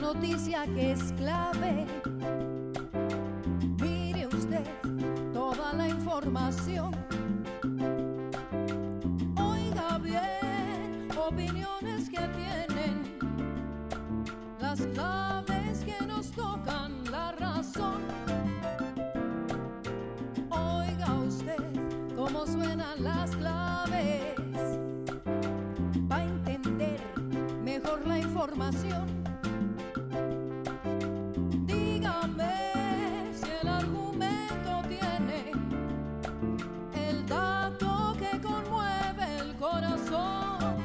noticia que es clave. Mire usted toda la información. Oiga bien, opiniones que tienen las claves que nos tocan la razón. Oiga usted cómo suenan las claves para entender mejor la información. Dígame si el argumento tiene el dato que conmueve el corazón.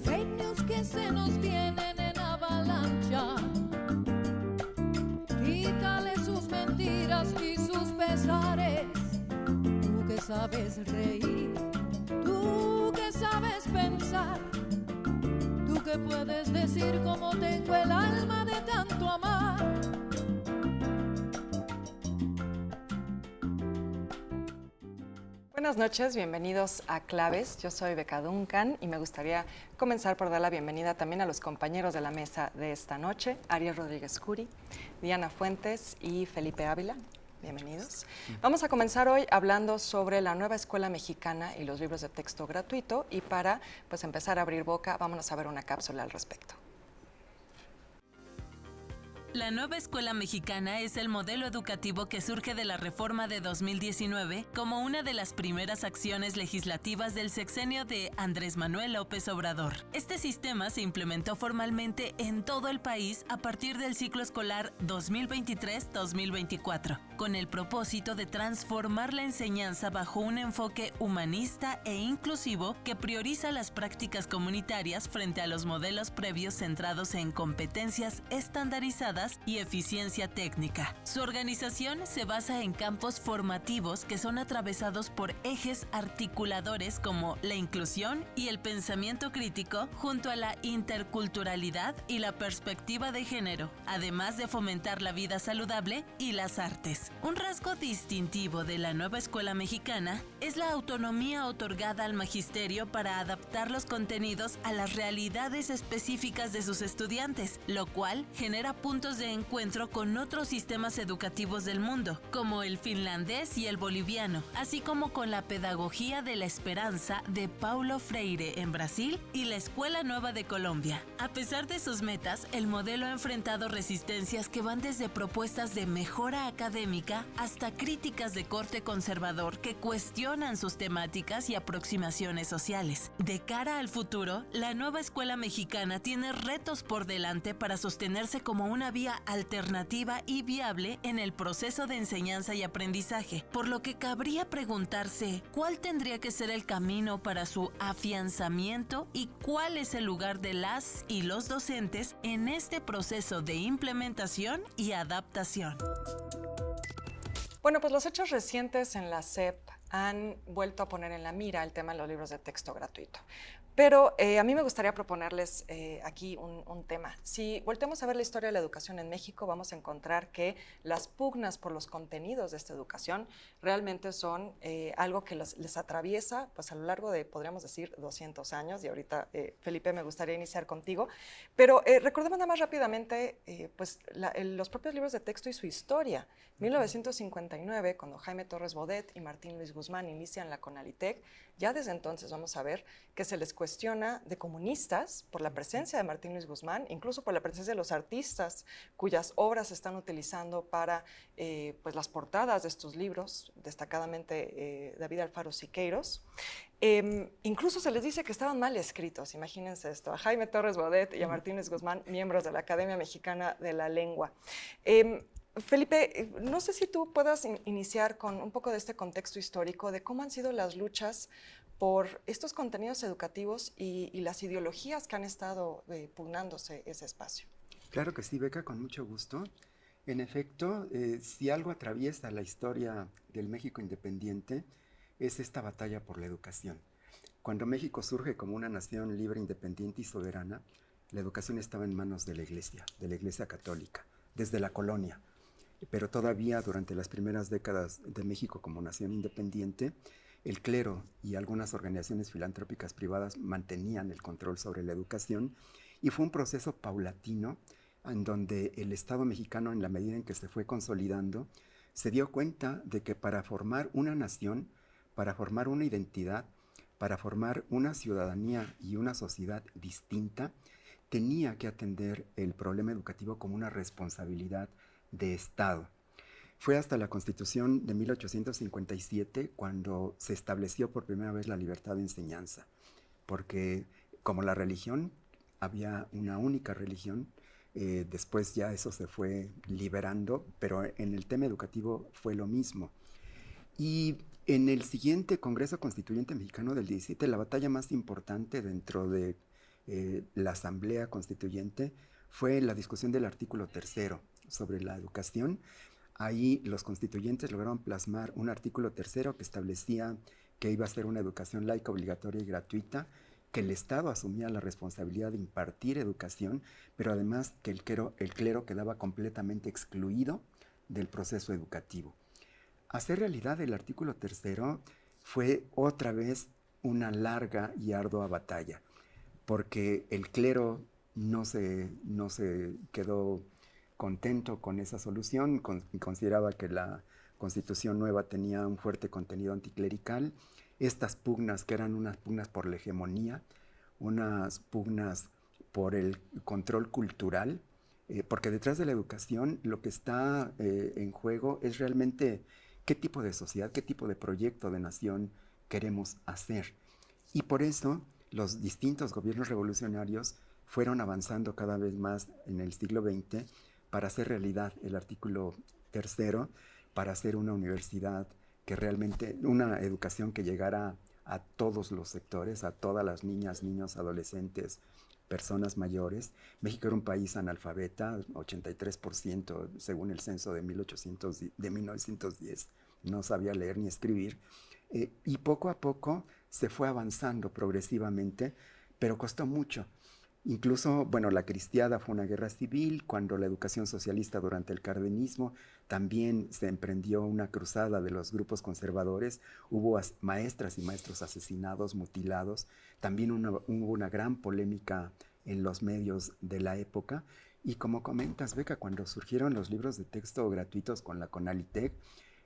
Fake news que se nos vienen en avalancha. Quítale sus mentiras y sus pesares. Tú que sabes reír, tú que sabes pensar, tú que puedes decir cómo tengo el alma de tanto amar. Buenas noches, bienvenidos a Claves. Yo soy Beca Duncan y me gustaría comenzar por dar la bienvenida también a los compañeros de la mesa de esta noche, Ariel Rodríguez Curi, Diana Fuentes y Felipe Ávila. Bienvenidos. Vamos a comenzar hoy hablando sobre la nueva escuela mexicana y los libros de texto gratuito, y para empezar a abrir boca, vámonos a ver una cápsula al respecto. La nueva escuela mexicana es el modelo educativo que surge de la reforma de 2019 como una de las primeras acciones legislativas del sexenio de Andrés Manuel López Obrador. Este sistema se implementó formalmente en todo el país a partir del ciclo escolar 2023-2024, con el propósito de transformar la enseñanza bajo un enfoque humanista e inclusivo que prioriza las prácticas comunitarias frente a los modelos previos centrados en competencias estandarizadas y eficiencia técnica. Su organización se basa en campos formativos que son atravesados por ejes articuladores como la inclusión y el pensamiento crítico, junto a la interculturalidad y la perspectiva de género, además de fomentar la vida saludable y las artes. Un rasgo distintivo de la nueva escuela mexicana es la autonomía otorgada al magisterio para adaptar los contenidos a las realidades específicas de sus estudiantes, lo cual genera puntos de encuentro con otros sistemas educativos del mundo, como el finlandés y el boliviano, así como con la pedagogía de la esperanza de Paulo Freire en Brasil y la Escuela Nueva de Colombia. A pesar de sus metas, el modelo ha enfrentado resistencias que van desde propuestas de mejora académica hasta críticas de corte conservador que cuestionan sus temáticas y aproximaciones sociales. De cara al futuro, la nueva escuela mexicana tiene retos por delante para sostenerse como una vía alternativa y viable en el proceso de enseñanza y aprendizaje, por lo que cabría preguntarse cuál tendría que ser el camino para su afianzamiento y cuál es el lugar de las y los docentes en este proceso de implementación y adaptación. Bueno, pues los hechos recientes en la SEP han vuelto a poner en la mira el tema de los libros de texto gratuito. Pero a mí me gustaría proponerles aquí un tema. Si volteamos a ver la historia de la educación en México, vamos a encontrar que las pugnas por los contenidos de esta educación realmente son algo que les atraviesa pues, a lo largo de, podríamos decir, 200 años. Y ahorita, Felipe, me gustaría iniciar contigo. Pero recordemos nada más rápidamente los propios libros de texto y su historia. 1959, cuando Jaime Torres Bodet y Martín Luis Guzmán inician la CONALITEC, ya desde entonces vamos a ver que se les cuestiona de comunistas por la presencia de Martín Luis Guzmán, incluso por la presencia de los artistas cuyas obras se están utilizando para las portadas de estos libros, destacadamente David Alfaro Siqueiros. Incluso se les dice que estaban mal escritos, imagínense esto, a Jaime Torres Bodet y a Martín Luis Guzmán, miembros de la Academia Mexicana de la Lengua. Felipe, no sé si tú puedas iniciar con un poco de este contexto histórico de cómo han sido las luchas por estos contenidos educativos y las ideologías que han estado pugnándose ese espacio. Claro que sí, Beca, con mucho gusto. En efecto, si algo atraviesa la historia del México independiente, es esta batalla por la educación. Cuando México surge como una nación libre, independiente y soberana, la educación estaba en manos de la Iglesia católica, desde la colonia. Pero todavía durante las primeras décadas de México como nación independiente, el clero y algunas organizaciones filantrópicas privadas mantenían el control sobre la educación Y fue un proceso paulatino en donde el Estado mexicano, en la medida en que se fue consolidando, se dio cuenta de que para formar una nación, para formar una identidad, para formar una ciudadanía y una sociedad distinta, tenía que atender el problema educativo como una responsabilidad de Estado. Fue hasta la Constitución de 1857 cuando se estableció por primera vez la libertad de enseñanza, porque como la religión, había una única religión, después ya eso se fue liberando, pero en el tema educativo fue lo mismo. Y en el siguiente Congreso Constituyente Mexicano del 17, la batalla más importante dentro de la Asamblea Constituyente fue la discusión del artículo 3 sobre la educación. Ahí los constituyentes lograron plasmar un artículo 3 que establecía que iba a ser una educación laica, obligatoria y gratuita, que el Estado asumía la responsabilidad de impartir educación, pero además que el clero quedaba completamente excluido del proceso educativo. Hacer realidad el artículo 3 fue otra vez una larga y ardua batalla, porque el clero no se quedó contento con esa solución, consideraba que la Constitución nueva tenía un fuerte contenido anticlerical. Estas pugnas, que eran unas pugnas por la hegemonía, unas pugnas por el control cultural, porque detrás de la educación lo que está en juego es realmente qué tipo de sociedad, qué tipo de proyecto de nación queremos hacer. Y por eso los distintos gobiernos revolucionarios fueron avanzando cada vez más en el siglo XX para hacer realidad el artículo 3, para hacer una universidad que realmente, una educación que llegara a todos los sectores, a todas las niñas, niños, adolescentes, personas mayores. México era un país analfabeta, 83% según el censo de 1910, no sabía leer ni escribir, y poco a poco se fue avanzando progresivamente, pero costó mucho. Incluso, bueno, la cristiada fue una guerra civil. Cuando la educación socialista durante el cardenismo también se emprendió una cruzada de los grupos conservadores, hubo maestras y maestros asesinados, mutilados. También hubo una gran polémica en los medios de la época. Y como comentas, Beca, cuando surgieron los libros de texto gratuitos con la CONALITEC,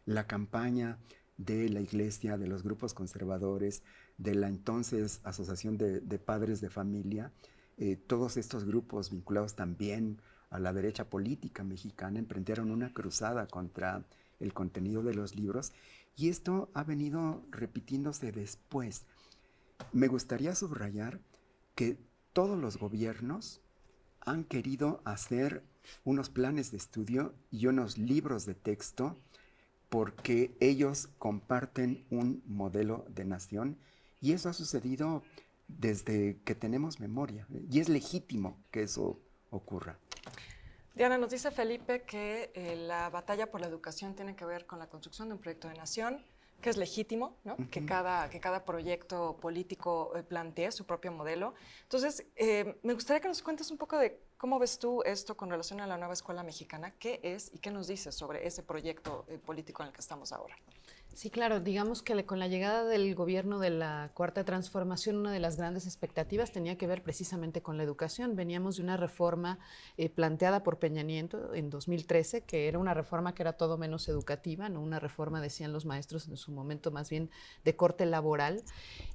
la campaña de la iglesia, de los grupos conservadores, de la entonces Asociación de Padres de Familia, todos estos grupos vinculados también a la derecha política mexicana emprendieron una cruzada contra el contenido de los libros, y esto ha venido repitiéndose después. Me gustaría subrayar que todos los gobiernos han querido hacer unos planes de estudio y unos libros de texto porque ellos comparten un modelo de nación, y eso ha sucedido desde que tenemos memoria, y es legítimo que eso ocurra. Diana, nos dice Felipe que la batalla por la educación tiene que ver con la construcción de un proyecto de nación, que es legítimo, ¿no? Que cada proyecto político plantee su propio modelo. Entonces, me gustaría que nos cuentes un poco de cómo ves tú esto con relación a la nueva escuela mexicana, qué es y qué nos dices sobre ese proyecto político en el que estamos ahora. Sí, claro, digamos que con la llegada del gobierno de la Cuarta Transformación, una de las grandes expectativas tenía que ver precisamente con la educación. Veníamos de una reforma planteada por Peña Nieto en 2013, que era una reforma que era todo menos educativa, no una reforma, decían los maestros en su momento, más bien de corte laboral.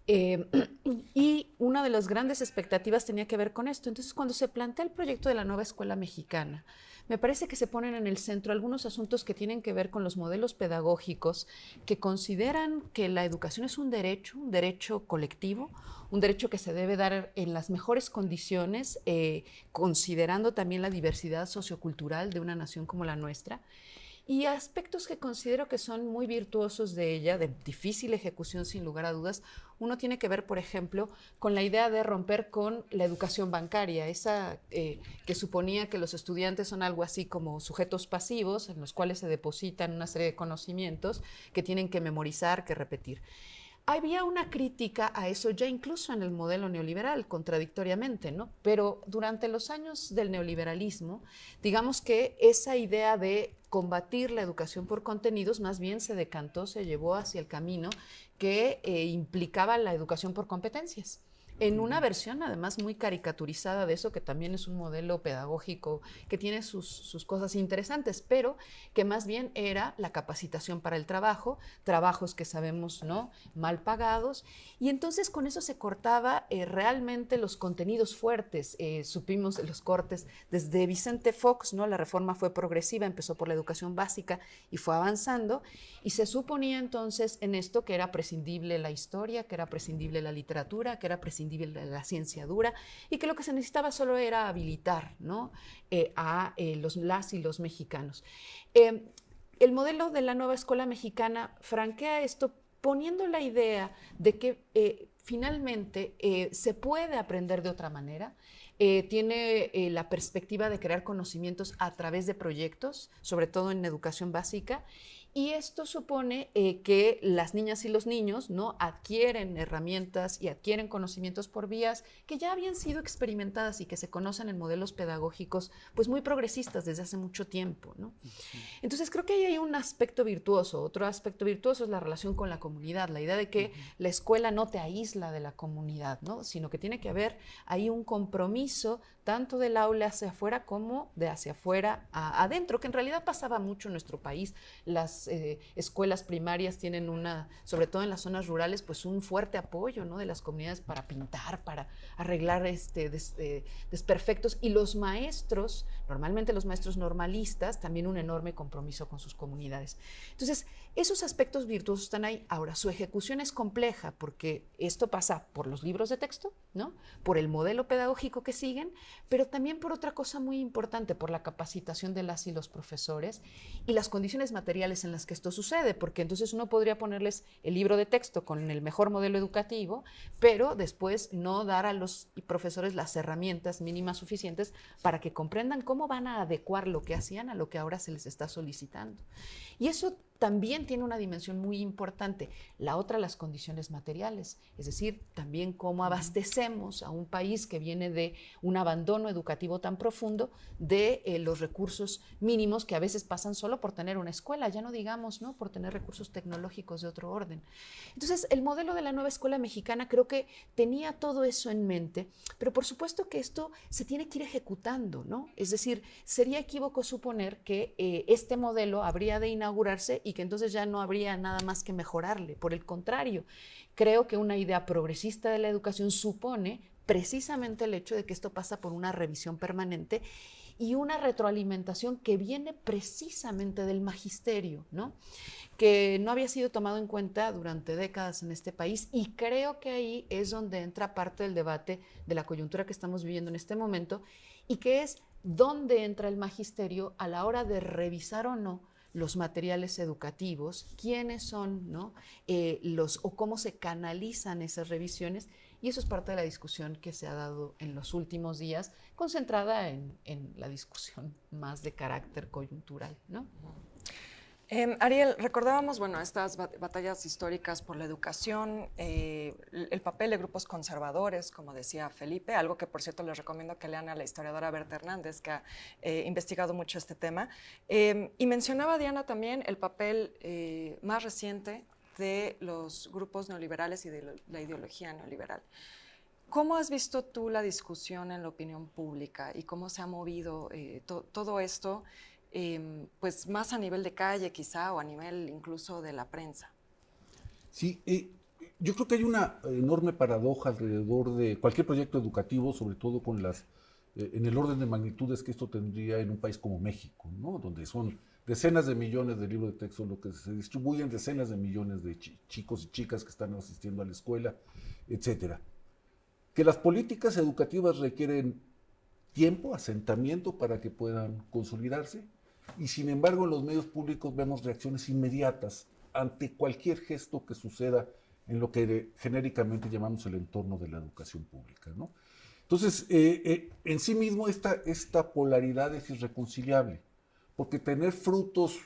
Y una de las grandes expectativas tenía que ver con esto. Entonces, cuando se plantea el proyecto de la nueva escuela mexicana, me parece que se ponen en el centro algunos asuntos que tienen que ver con los modelos pedagógicos que consideran que la educación es un derecho colectivo, un derecho que se debe dar en las mejores condiciones, considerando también la diversidad sociocultural de una nación como la nuestra. Y aspectos que considero que son muy virtuosos de ella, de difícil ejecución sin lugar a dudas. Uno tiene que ver, por ejemplo, con la idea de romper con la educación bancaria, esa que suponía que los estudiantes son algo así como sujetos pasivos en los cuales se depositan una serie de conocimientos que tienen que memorizar, que repetir. Había una crítica a eso ya incluso en el modelo neoliberal, contradictoriamente, ¿no? Pero durante los años del neoliberalismo, digamos que esa idea de combatir la educación por contenidos más bien se decantó, se llevó hacia el camino que implicaba la educación por competencias. en una versión además muy caricaturizada de eso, que también es un modelo pedagógico que tiene sus cosas interesantes, pero que más bien era la capacitación para el trabajo, trabajos que sabemos, ¿no?, mal pagados, y entonces con eso se cortaba realmente los contenidos fuertes. Supimos los cortes desde Vicente Fox, ¿no? La reforma fue progresiva, empezó por la educación básica y fue avanzando, y se suponía entonces en esto que era prescindible la historia, que era prescindible la literatura, que era prescindible la ciencia dura, y que lo que se necesitaba solo era habilitar, ¿no?, las y los mexicanos. El modelo de la nueva escuela mexicana franquea esto poniendo la idea de que finalmente se puede aprender de otra manera. Tiene la perspectiva de crear conocimientos a través de proyectos, sobre todo en educación básica, y esto supone que las niñas y los niños, ¿no?, adquieren herramientas y adquieren conocimientos por vías que ya habían sido experimentadas y que se conocen en modelos pedagógicos pues muy progresistas desde hace mucho tiempo, ¿no? Entonces creo que ahí hay un aspecto virtuoso. Otro aspecto virtuoso es la relación con la comunidad, la idea de que la escuela no te aísla de la comunidad, ¿no?, sino que tiene que haber ahí un compromiso tanto del aula hacia afuera como de hacia afuera adentro, que en realidad pasaba mucho en nuestro país. Las escuelas primarias tienen sobre todo en las zonas rurales, pues un fuerte apoyo, ¿no?, de las comunidades para pintar, para arreglar desperfectos, y los maestros, normalmente los maestros normalistas, también un enorme compromiso con sus comunidades. Entonces, esos aspectos virtuosos están ahí. Ahora, su ejecución es compleja porque esto pasa por los libros de texto, ¿no?, por el modelo pedagógico que siguen, pero también por otra cosa muy importante, por la capacitación de las y los profesores y las condiciones materiales en las que esto sucede, porque entonces uno podría ponerles el libro de texto con el mejor modelo educativo, pero después no dar a los profesores las herramientas mínimas suficientes para que comprendan cómo van a adecuar lo que hacían a lo que ahora se les está solicitando. Y eso también tiene una dimensión muy importante. La otra, las condiciones materiales, es decir, también cómo abastecemos a un país que viene de un abandono educativo tan profundo de los recursos mínimos que a veces pasan solo por tener una escuela, ya no digamos, ¿no?, por tener recursos tecnológicos de otro orden. Entonces, el modelo de la nueva escuela mexicana creo que tenía todo eso en mente, pero por supuesto que esto se tiene que ir ejecutando, ¿no? Es decir, sería equívoco suponer que este modelo habría de inaugurarse y que entonces ya no habría nada más que mejorarle. Por el contrario, creo que una idea progresista de la educación supone precisamente el hecho de que esto pasa por una revisión permanente y una retroalimentación que viene precisamente del magisterio, ¿no?, que no había sido tomado en cuenta durante décadas en este país, y creo que ahí es donde entra parte del debate de la coyuntura que estamos viviendo en este momento, y que es dónde entra el magisterio a la hora de revisar o no los materiales educativos, quiénes son, ¿no?, o cómo se canalizan esas revisiones, y eso es parte de la discusión que se ha dado en los últimos días, concentrada en la discusión más de carácter coyuntural, ¿no? Ariel, recordábamos, bueno, estas batallas históricas por la educación, el papel de grupos conservadores, como decía Felipe, algo que por cierto les recomiendo que lean a la historiadora Berta Hernández, que ha investigado mucho este tema. Y mencionaba Diana también el papel más reciente de los grupos neoliberales y de la ideología neoliberal. ¿Cómo has visto tú la discusión en la opinión pública y cómo se ha movido todo esto? Pues más a nivel de calle quizá, o a nivel incluso de la prensa. Sí, yo creo que hay una enorme paradoja alrededor de cualquier proyecto educativo, sobre todo con en el orden de magnitudes que esto tendría en un país como México, ¿no?, donde son decenas de millones de libros de texto lo que se distribuyen, decenas de millones de chicos y chicas que están asistiendo a la escuela, etcétera. Que las políticas educativas requieren tiempo, asentamiento para que puedan consolidarse, y sin embargo en los medios públicos vemos reacciones inmediatas ante cualquier gesto que suceda en lo que genéricamente llamamos el entorno de la educación pública, ¿no? Entonces, en sí mismo esta polaridad es irreconciliable, porque tener frutos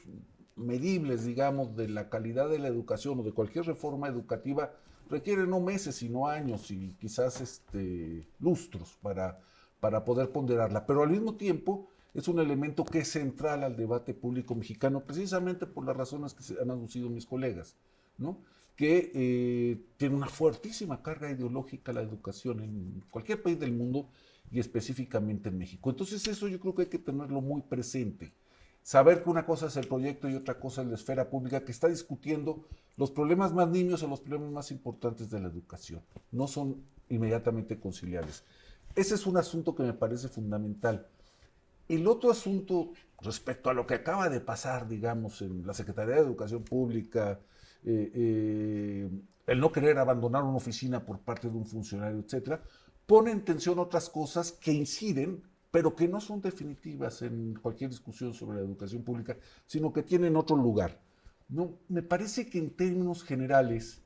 medibles, digamos, de la calidad de la educación o de cualquier reforma educativa requiere no meses, sino años y quizás lustros para poder ponderarla, pero al mismo tiempo es un elemento que es central al debate público mexicano, precisamente por las razones que se han aducido mis colegas, ¿no? que tiene una fuertísima carga ideológica la educación en cualquier país del mundo y específicamente en México. Entonces eso yo creo que hay que tenerlo muy presente. Saber que una cosa es el proyecto y otra cosa es la esfera pública que está discutiendo los problemas más nimios o los problemas más importantes de la educación. No son inmediatamente conciliables. Ese es un asunto que me parece fundamental. El otro asunto respecto a lo que acaba de pasar, digamos, en la Secretaría de Educación Pública, el no querer abandonar una oficina por parte de un funcionario, etcétera, pone en tensión otras cosas que inciden, pero que no son definitivas en cualquier discusión sobre la educación pública, sino que tienen otro lugar. No, me parece que en términos generales,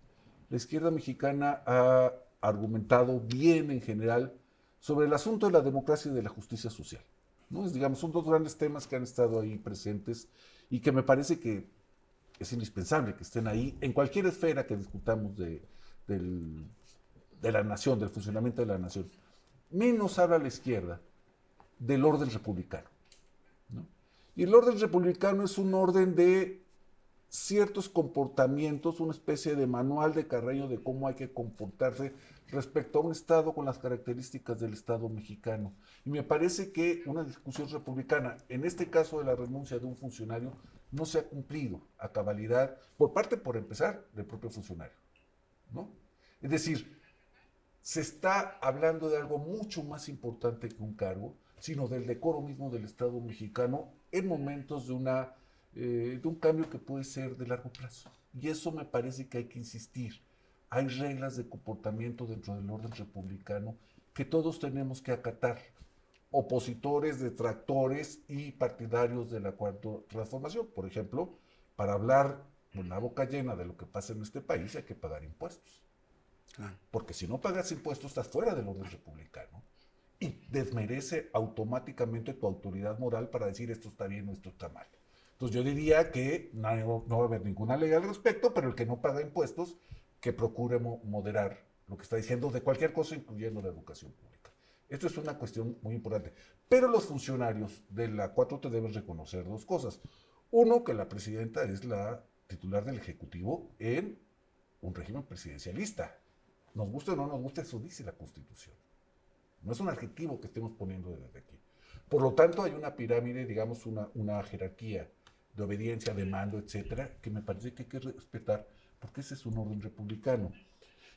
la izquierda mexicana ha argumentado bien en general sobre el asunto de la democracia y de la justicia social, ¿no? Digamos, son dos grandes temas que han estado ahí presentes y que me parece que es indispensable que estén ahí en cualquier esfera que discutamos de la nación, del funcionamiento de la nación. Menos habla la izquierda del orden republicano, ¿no? Y el orden republicano es un orden de ciertos comportamientos, una especie de manual de Carreño de cómo hay que comportarse respecto a un Estado con las características del Estado mexicano. Y me parece que una discusión republicana, en este caso de la renuncia de un funcionario, no se ha cumplido a cabalidad, por empezar, del propio funcionario, ¿no? Es decir, se está hablando de algo mucho más importante que un cargo, sino del decoro mismo del Estado mexicano en momentos de un cambio que puede ser de largo plazo. Y eso me parece que hay que insistir. Hay reglas de comportamiento dentro del orden republicano que todos tenemos que acatar. Opositores, detractores y partidarios de la Cuarta Transformación. Por ejemplo, para hablar con la boca llena de lo que pasa en este país hay que pagar impuestos. Porque si no pagas impuestos estás fuera del orden republicano y desmerece automáticamente tu autoridad moral para decir esto está bien o esto está mal. Entonces yo diría que no va a haber ninguna ley al respecto, pero el que no paga impuestos, que procure moderar lo que está diciendo de cualquier cosa, incluyendo la educación pública. Esto es una cuestión muy importante. Pero los funcionarios de la 4T deben reconocer dos cosas. Uno, que la presidenta es la titular del Ejecutivo en un régimen presidencialista. Nos guste o no nos guste, eso dice la Constitución. No es un adjetivo que estemos poniendo desde aquí. Por lo tanto, hay una pirámide, digamos, una jerarquía de obediencia, de mando, etcétera, que me parece que hay que respetar, porque ese es un orden republicano.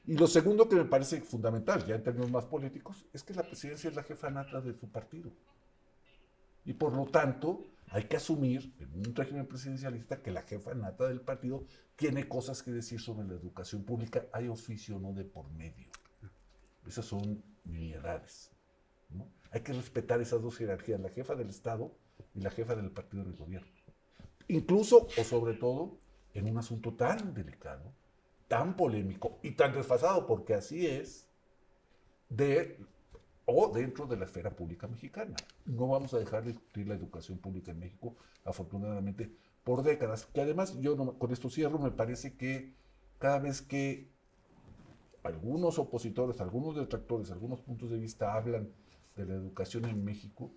Y lo segundo que me parece fundamental, ya en términos más políticos, es que la presidencia es la jefa nata de su partido. Y por lo tanto, hay que asumir en un régimen presidencialista que la jefa nata del partido tiene cosas que decir sobre la educación pública, hay oficio no de por medio. Esas son nimiedades, ¿no? Hay que respetar esas dos jerarquías, la jefa del Estado y la jefa del partido del gobierno. Incluso o sobre todo en un asunto tan delicado, tan polémico y tan desfasado, porque así es, dentro de la esfera pública mexicana. No vamos a dejar de discutir la educación pública en México, afortunadamente, por décadas. Que además, con esto cierro, me parece que cada vez que algunos opositores, algunos detractores, algunos puntos de vista hablan de la educación en México,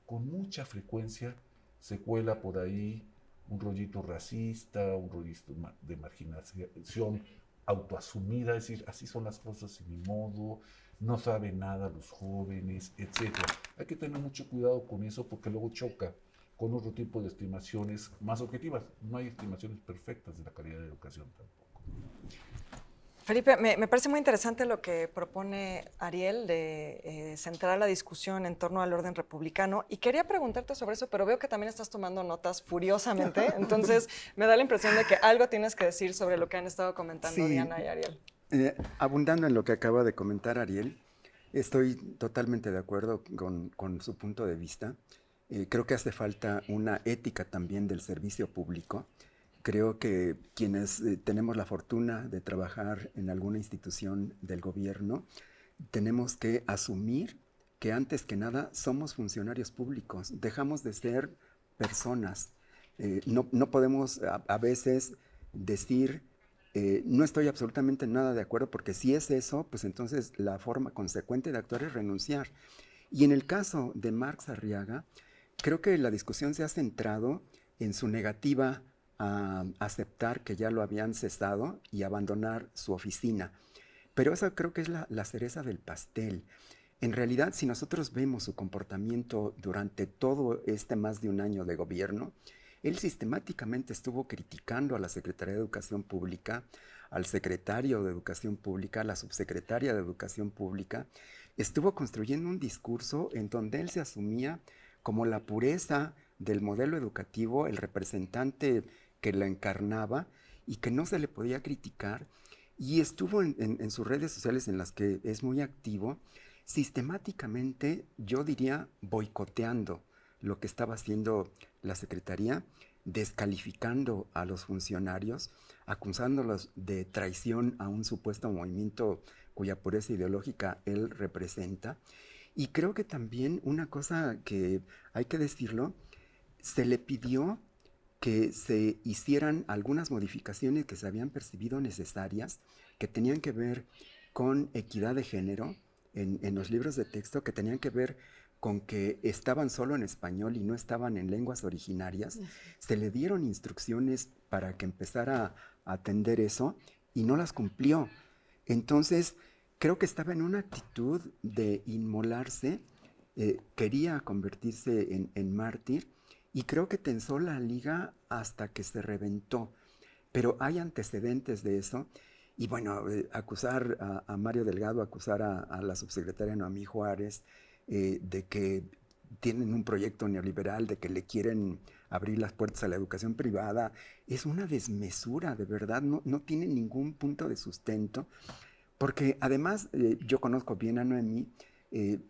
con mucha frecuencia se cuela por ahí un rollito racista, un rollito de marginación autoasumida, es decir, así son las cosas y ni modo, no saben nada los jóvenes, etc. Hay que tener mucho cuidado con eso porque luego choca con otro tipo de estimaciones más objetivas. No hay estimaciones perfectas de la calidad de educación tampoco. Felipe, me parece muy interesante lo que propone Ariel de centrar la discusión en torno al orden republicano y quería preguntarte sobre eso, pero veo que también estás tomando notas furiosamente, entonces me da la impresión de que algo tienes que decir sobre lo que han estado comentando Diana y Ariel. Abundando en lo que acaba de comentar Ariel, estoy totalmente de acuerdo con su punto de vista. Creo que hace falta una ética también del servicio público. Creo que quienes tenemos la fortuna de trabajar en alguna institución del gobierno, tenemos que asumir que antes que nada somos funcionarios públicos, dejamos de ser personas. No podemos a veces decir, no estoy absolutamente nada de acuerdo, porque si es eso, pues entonces la forma consecuente de actuar es renunciar. Y en el caso de Marx Arriaga, creo que la discusión se ha centrado en su negativa a aceptar que ya lo habían cesado y abandonar su oficina. Pero eso creo que es la cereza del pastel. En realidad, si nosotros vemos su comportamiento durante todo este más de un año de gobierno, él sistemáticamente estuvo criticando a la Secretaría de Educación Pública, al secretario de Educación Pública, a la subsecretaria de Educación Pública. Estuvo construyendo un discurso en donde él se asumía como la pureza del modelo educativo, el representante que la encarnaba y que no se le podía criticar. Y estuvo en sus redes sociales, en las que es muy activo, sistemáticamente, yo diría, boicoteando lo que estaba haciendo la Secretaría, descalificando a los funcionarios, acusándolos de traición a un supuesto movimiento cuya pureza ideológica él representa. Y creo que también una cosa que hay que decirlo, se le pidió que se hicieran algunas modificaciones que se habían percibido necesarias, que tenían que ver con equidad de género en los libros de texto, que tenían que ver con que estaban solo en español y no estaban en lenguas originarias. Se le dieron instrucciones para que empezara a atender eso y no las cumplió. Entonces, creo que estaba en una actitud de inmolarse, quería convertirse en mártir, y creo que tensó la liga hasta que se reventó. Pero hay antecedentes de eso. Y bueno, acusar a Mario Delgado, acusar a la subsecretaria Noemí Juárez de que tienen un proyecto neoliberal, de que le quieren abrir las puertas a la educación privada, es una desmesura, de verdad, no tiene ningún punto de sustento. Porque además, yo conozco bien a Noemí,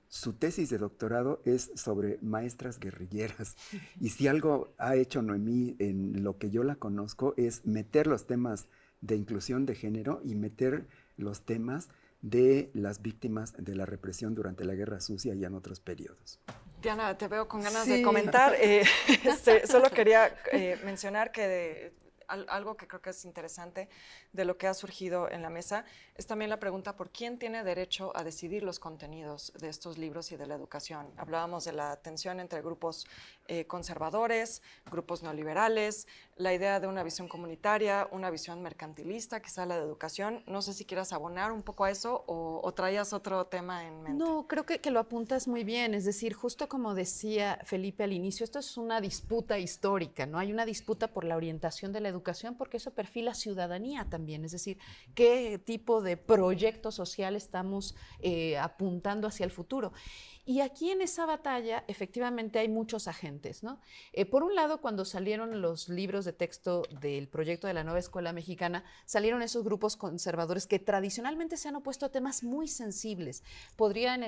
su tesis de doctorado es sobre maestras guerrilleras. Y si algo ha hecho Noemí en lo que yo la conozco es meter los temas de inclusión de género y meter los temas de las víctimas de la represión durante la Guerra Sucia y en otros periodos. Diana, te veo con ganas de comentar. Solo quería mencionar que algo que creo que es interesante de lo que ha surgido en la mesa es también la pregunta por quién tiene derecho a decidir los contenidos de estos libros y de la educación. Hablábamos de la tensión entre grupos conservadores, grupos neoliberales, la idea de una visión comunitaria, una visión mercantilista, quizá la de educación. No sé si quieras abonar un poco a eso o traías otro tema en mente. No, creo que lo apuntas muy bien. Es decir, justo como decía Felipe al inicio, esto es una disputa histórica, ¿no? Hay una disputa por la orientación de la educación porque eso perfila ciudadanía también. Es decir, qué tipo de proyecto social estamos apuntando hacia el futuro. Y aquí en esa batalla efectivamente hay muchos agentes, ¿no? Por un lado, cuando salieron los libros de texto del proyecto de la nueva escuela mexicana, salieron esos grupos conservadores que tradicionalmente se han opuesto a temas muy sensibles. Pondría en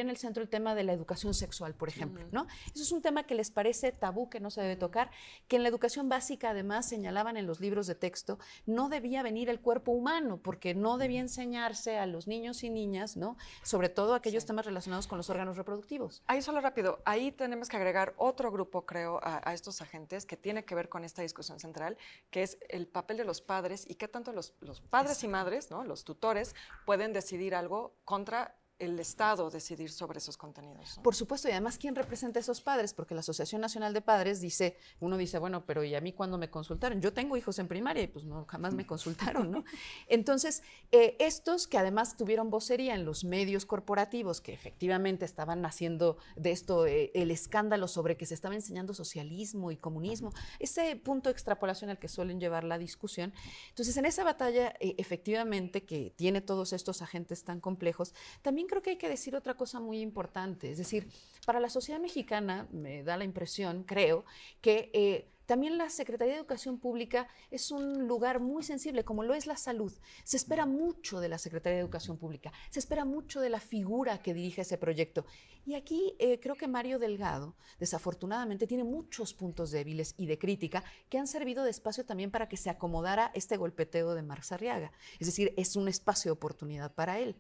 el centro el tema de la educación sexual, por ejemplo, ¿no? Eso es un tema que les parece tabú, que no se debe tocar, que en la educación básica además señalaban en los libros de texto, no debía venir el cuerpo humano, porque no debía enseñarse a los niños y niñas, ¿no? Sobre todo aquellos temas relacionados con los órganos reproductivos. Ahí solo rápido, ahí tenemos que agregar otro grupo, creo, a estos agentes que tiene que ver con esta discusión central, que es el papel de los padres y qué tanto los padres y madres, ¿no? Los tutores, pueden decidir algo contra el Estado decidir sobre esos contenidos, ¿no? Por supuesto, y además, ¿quién representa a esos padres? Porque la Asociación Nacional de Padres dice, uno dice, bueno, pero ¿y a mí cuándo me consultaron? Yo tengo hijos en primaria y pues no, jamás me consultaron, ¿no? Entonces, estos que además tuvieron vocería en los medios corporativos, que efectivamente estaban haciendo de esto el escándalo sobre que se estaba enseñando socialismo y comunismo, ese punto de extrapolación al que suelen llevar la discusión. Entonces, en esa batalla, efectivamente, que tiene todos estos agentes tan complejos, también creo que hay que decir otra cosa muy importante. Es decir, para la sociedad mexicana, me da la impresión, creo, que también la Secretaría de Educación Pública es un lugar muy sensible, como lo es la salud. Se espera mucho de la Secretaría de Educación Pública, se espera mucho de la figura que dirige ese proyecto. Y aquí creo que Mario Delgado, desafortunadamente, tiene muchos puntos débiles y de crítica que han servido de espacio también para que se acomodara este golpeteo de Marx Arriaga. Es decir, es un espacio de oportunidad para él.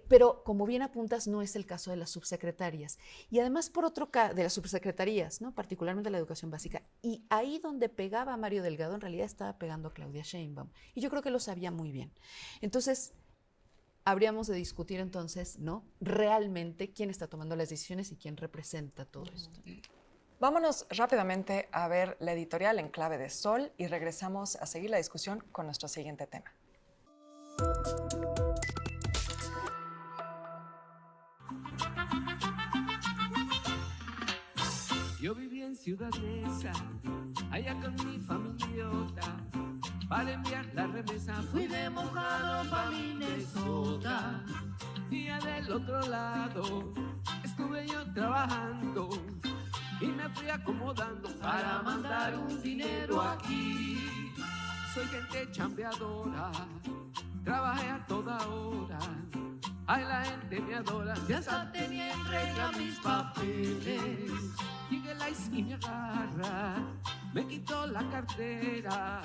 Pero como bien apuntas, no es el caso de las subsecretarias. Y además por otro de las subsecretarías, ¿no? Particularmente la educación básica. Y ahí donde pegaba a Mario Delgado, en realidad estaba pegando a Claudia Sheinbaum. Y yo creo que lo sabía muy bien. Entonces, habríamos de discutir entonces, ¿no? Realmente quién está tomando las decisiones y quién representa todo esto, ¿no? Vámonos rápidamente a ver la editorial en clave de Sol y regresamos a seguir la discusión con nuestro siguiente tema. Yo viví en Ciudad Neza, allá con mi familiota. Para enviar la remesa fui de mojado pa' Minnesota. Y ya del otro lado estuve yo trabajando y me fui acomodando para mandar un dinero aquí. Soy gente chambeadora, trabajé a toda hora. Ay, la gente me adora, ya hasta tenía en regla mis papeles. Llegué la ICE y me agarra, me quitó la cartera,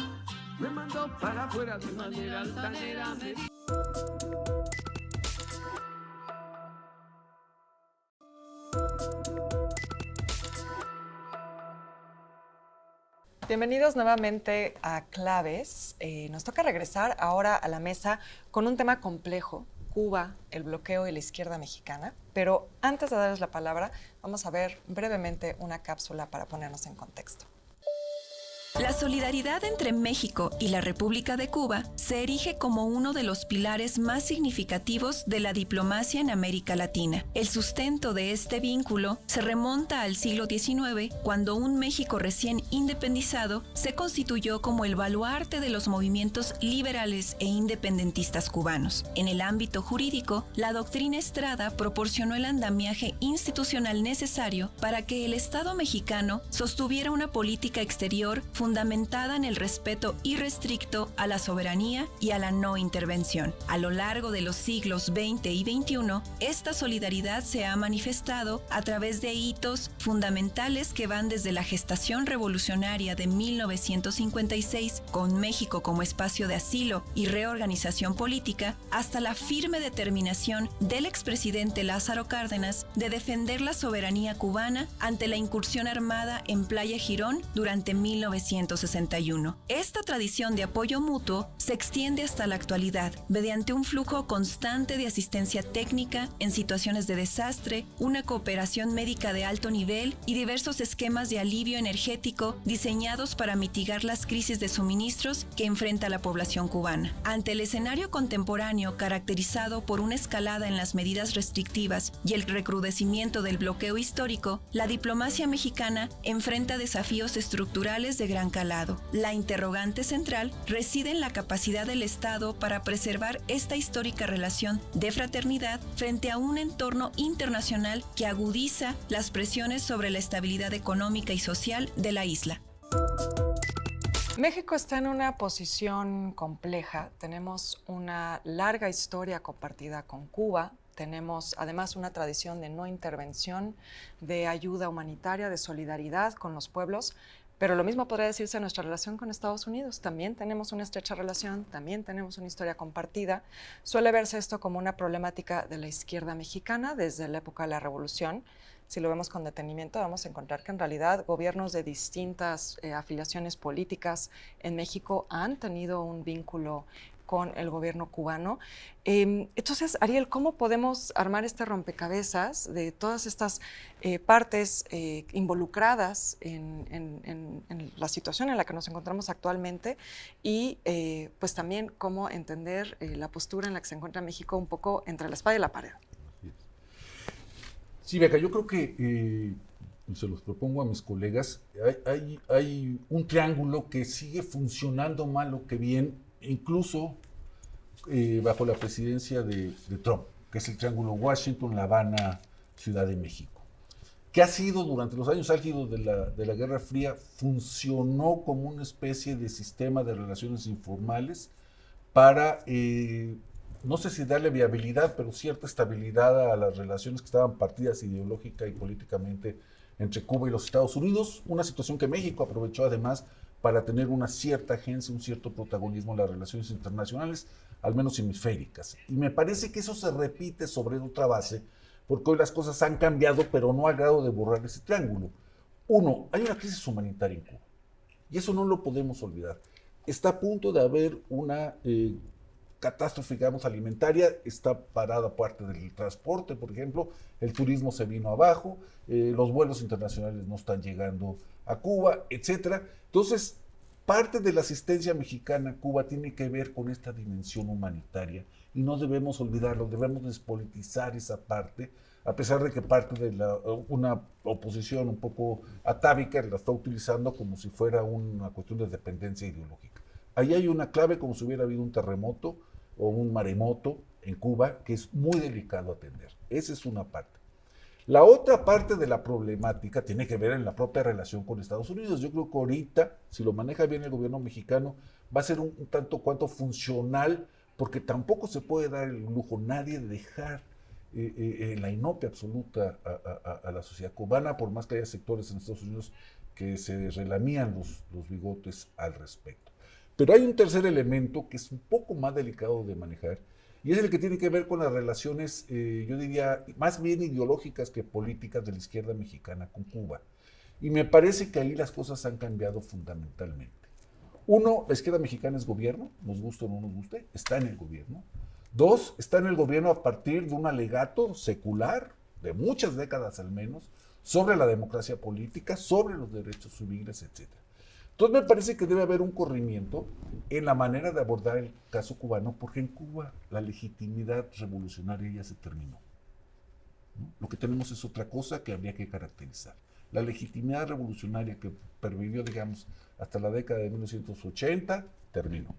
me mandó para afuera de manera altanera. Bienvenidos nuevamente a Claves. Nos toca regresar ahora a la mesa con un tema complejo, Cuba, el bloqueo y la izquierda mexicana. Pero antes de darles la palabra, vamos a ver brevemente una cápsula para ponernos en contexto. La solidaridad entre México y la República de Cuba se erige como uno de los pilares más significativos de la diplomacia en América Latina. El sustento de este vínculo se remonta al siglo XIX, cuando un México recién independizado se constituyó como el baluarte de los movimientos liberales e independentistas cubanos. En el ámbito jurídico, la doctrina Estrada proporcionó el andamiaje institucional necesario para que el Estado mexicano sostuviera una política exterior fundamentada en el respeto irrestricto a la soberanía y a la no intervención. A lo largo de los siglos XX y XXI, esta solidaridad se ha manifestado a través de hitos fundamentales que van desde la gestación revolucionaria de 1956, con México como espacio de asilo y reorganización política, hasta la firme determinación del expresidente Lázaro Cárdenas de defender la soberanía cubana ante la incursión armada en Playa Girón durante 1961. Esta tradición de apoyo mutuo se extiende hasta la actualidad, mediante un flujo constante de asistencia técnica en situaciones de desastre, una cooperación médica de alto nivel y diversos esquemas de alivio energético diseñados para mitigar las crisis de suministros que enfrenta la población cubana. Ante el escenario contemporáneo caracterizado por una escalada en las medidas restrictivas y el recrudecimiento del bloqueo histórico, la diplomacia mexicana enfrenta desafíos estructurales de gran calado. La interrogante central reside en la capacidad del Estado para preservar esta histórica relación de fraternidad frente a un entorno internacional que agudiza las presiones sobre la estabilidad económica y social de la isla. México está en una posición compleja. Tenemos una larga historia compartida con Cuba. Tenemos además una tradición de no intervención, de ayuda humanitaria, de solidaridad con los pueblos. Pero lo mismo podría decirse de nuestra relación con Estados Unidos. También tenemos una estrecha relación, también tenemos una historia compartida. Suele verse esto como una problemática de la izquierda mexicana desde la época de la Revolución. Si lo vemos con detenimiento, vamos a encontrar que en realidad gobiernos de distintas afiliaciones políticas en México han tenido un vínculo con el gobierno cubano. Entonces, Ariel, ¿cómo podemos armar este rompecabezas de todas estas partes involucradas en la situación en la que nos encontramos actualmente y pues también cómo entender la postura en la que se encuentra México un poco entre la espada y la pared? Sí, Beca, yo creo que, se los propongo a mis colegas, hay un triángulo que sigue funcionando mal o que bien, incluso bajo la presidencia de Trump, que es el triángulo Washington, La Habana, Ciudad de México, que ha sido durante los años álgidos de la Guerra Fría, funcionó como una especie de sistema de relaciones informales para, no sé si darle viabilidad, pero cierta estabilidad a las relaciones que estaban partidas ideológica y políticamente entre Cuba y los Estados Unidos, una situación que México aprovechó además para tener una cierta agencia, un cierto protagonismo en las relaciones internacionales, al menos hemisféricas. Y me parece que eso se repite sobre otra base, porque hoy las cosas han cambiado, pero no al grado de borrar ese triángulo. Uno, hay una crisis humanitaria en Cuba, y eso no lo podemos olvidar. Está a punto de haber una catástrofe, digamos, alimentaria, está parada parte del transporte, por ejemplo, el turismo se vino abajo, los vuelos internacionales no están llegando a Cuba, etcétera. Entonces, parte de la asistencia mexicana a Cuba tiene que ver con esta dimensión humanitaria y no debemos olvidarlo, debemos despolitizar esa parte, a pesar de que parte de una oposición un poco atávica la está utilizando como si fuera una cuestión de dependencia ideológica. Ahí hay una clave, como si hubiera habido un terremoto o un maremoto en Cuba, que es muy delicado atender. Esa es una parte. La otra parte de la problemática tiene que ver en la propia relación con Estados Unidos. Yo creo que ahorita, si lo maneja bien el gobierno mexicano, va a ser un tanto cuanto funcional, porque tampoco se puede dar el lujo nadie de dejar la inopia absoluta a la sociedad cubana, por más que haya sectores en Estados Unidos que se relamían los bigotes al respecto. Pero hay un tercer elemento que es un poco más delicado de manejar, y es el que tiene que ver con las relaciones, yo diría, más bien ideológicas que políticas de la izquierda mexicana con Cuba. Y me parece que ahí las cosas han cambiado fundamentalmente. Uno, la izquierda mexicana es gobierno, nos guste o no nos guste, está en el gobierno. Dos, está en el gobierno a partir de un alegato secular, de muchas décadas al menos, sobre la democracia política, sobre los derechos civiles, etc. Entonces me parece que debe haber un corrimiento en la manera de abordar el caso cubano, porque en Cuba la legitimidad revolucionaria ya se terminó, ¿no? Lo que tenemos es otra cosa que habría que caracterizar. La legitimidad revolucionaria que pervivió, digamos, hasta la década de 1980, terminó,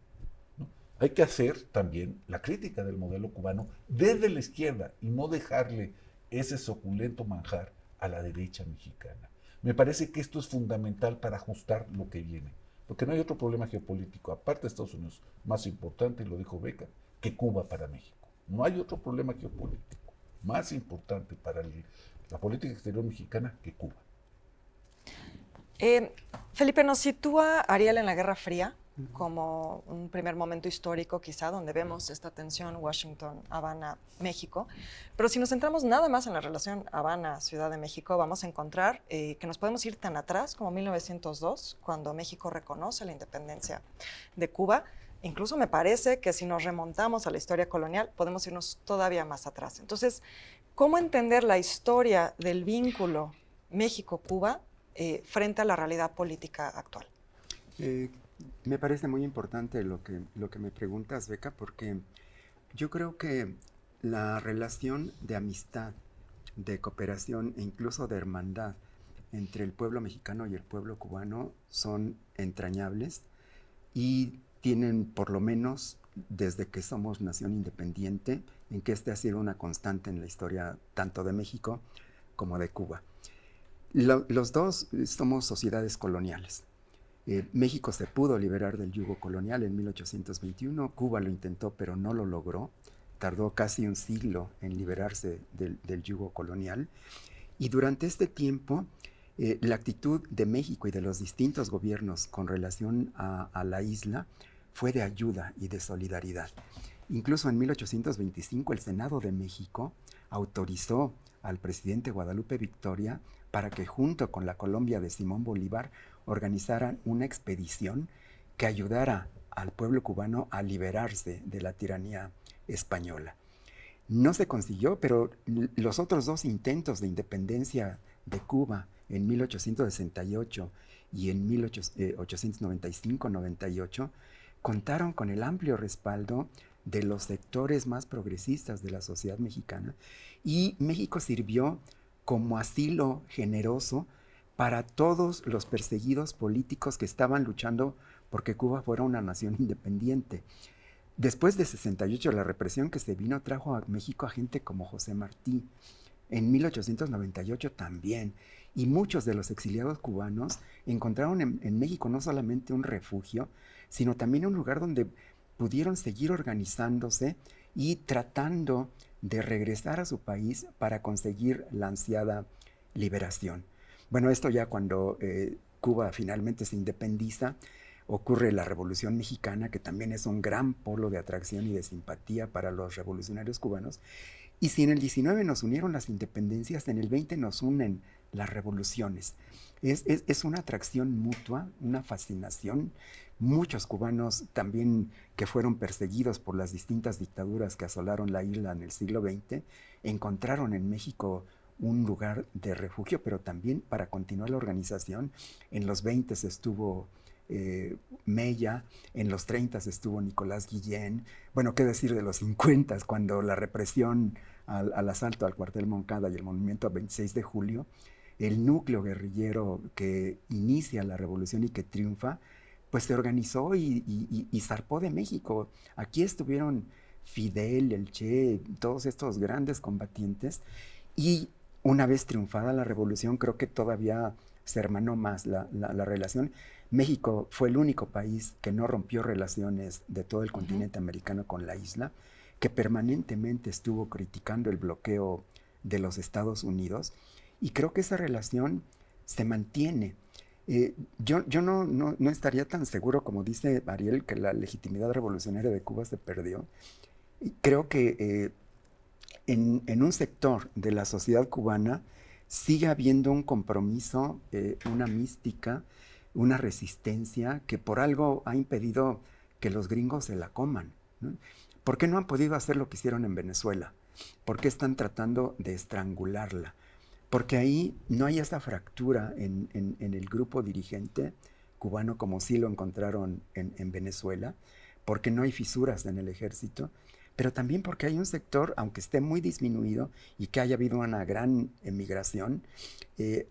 ¿no? Hay que hacer también la crítica del modelo cubano desde la izquierda y no dejarle ese suculento manjar a la derecha mexicana. Me parece que esto es fundamental para ajustar lo que viene, porque no hay otro problema geopolítico, aparte de Estados Unidos, más importante, y lo dijo Beca, que Cuba para México. No hay otro problema geopolítico más importante para la política exterior mexicana que Cuba. Felipe, nos sitúa Ariel en la Guerra Fría como un primer momento histórico quizá donde vemos esta tensión Washington, Habana, México. Pero si nos centramos nada más en la relación Habana-Ciudad de México, vamos a encontrar que nos podemos ir tan atrás como 1902, cuando México reconoce la independencia de Cuba. Incluso me parece que si nos remontamos a la historia colonial, podemos irnos todavía más atrás. Entonces, ¿cómo entender la historia del vínculo México-Cuba frente a la realidad política actual? Me parece muy importante lo que me preguntas, Beca, porque yo creo que la relación de amistad, de cooperación e incluso de hermandad entre el pueblo mexicano y el pueblo cubano son entrañables y tienen, por lo menos desde que somos nación independiente, en que ha sido una constante en la historia tanto de México como de Cuba. Los dos somos sociedades coloniales. México se pudo liberar del yugo colonial en 1821, Cuba lo intentó pero no lo logró, tardó casi un siglo en liberarse del yugo colonial, y durante este tiempo la actitud de México y de los distintos gobiernos con relación a la isla fue de ayuda y de solidaridad. Incluso en 1825 el Senado de México autorizó al presidente Guadalupe Victoria para que junto con la Colombia de Simón Bolívar organizaran una expedición que ayudara al pueblo cubano a liberarse de la tiranía española. No se consiguió, pero los otros dos intentos de independencia de Cuba en 1868 y en 1895-98 contaron con el amplio respaldo de los sectores más progresistas de la sociedad mexicana, y México sirvió como asilo generoso para todos los perseguidos políticos que estaban luchando porque Cuba fuera una nación independiente. Después de 68, la represión que se vino trajo a México a gente como José Martí. En 1898 también. Y muchos de los exiliados cubanos encontraron en México no solamente un refugio, sino también un lugar donde pudieron seguir organizándose y tratando de regresar a su país para conseguir la ansiada liberación. Bueno, esto ya cuando Cuba finalmente se independiza, ocurre la Revolución Mexicana, que también es un gran polo de atracción y de simpatía para los revolucionarios cubanos. Y si en el 19 nos unieron las independencias, en el 20 nos unen las revoluciones. Es una atracción mutua, una fascinación. Muchos cubanos también que fueron perseguidos por las distintas dictaduras que asolaron la isla en el siglo XX, encontraron en México un lugar de refugio, pero también para continuar la organización. En los 20 estuvo Mella, en los 30 estuvo Nicolás Guillén. Bueno, qué decir de los 50, cuando la represión al asalto al cuartel Moncada y el movimiento 26 de julio, el núcleo guerrillero que inicia la revolución y que triunfa, pues se organizó y zarpó de México. Aquí estuvieron Fidel, el Che, todos estos grandes combatientes, y una vez triunfada la revolución, creo que todavía se hermanó más la relación. México fue el único país que no rompió relaciones de todo el continente americano con la isla, que permanentemente estuvo criticando el bloqueo de los Estados Unidos, y creo que esa relación se mantiene. Yo no estaría tan seguro, como dice Ariel, que la legitimidad revolucionaria de Cuba se perdió. Creo que en un sector de la sociedad cubana sigue habiendo un compromiso, una mística, una resistencia que por algo ha impedido que los gringos se la coman, ¿no? ¿Por qué no han podido hacer lo que hicieron en Venezuela? ¿Por qué están tratando de estrangularla? Porque ahí no hay esa fractura en el grupo dirigente cubano como sí lo encontraron en Venezuela, porque no hay fisuras en el ejército, pero también porque hay un sector, aunque esté muy disminuido y que haya habido una gran emigración,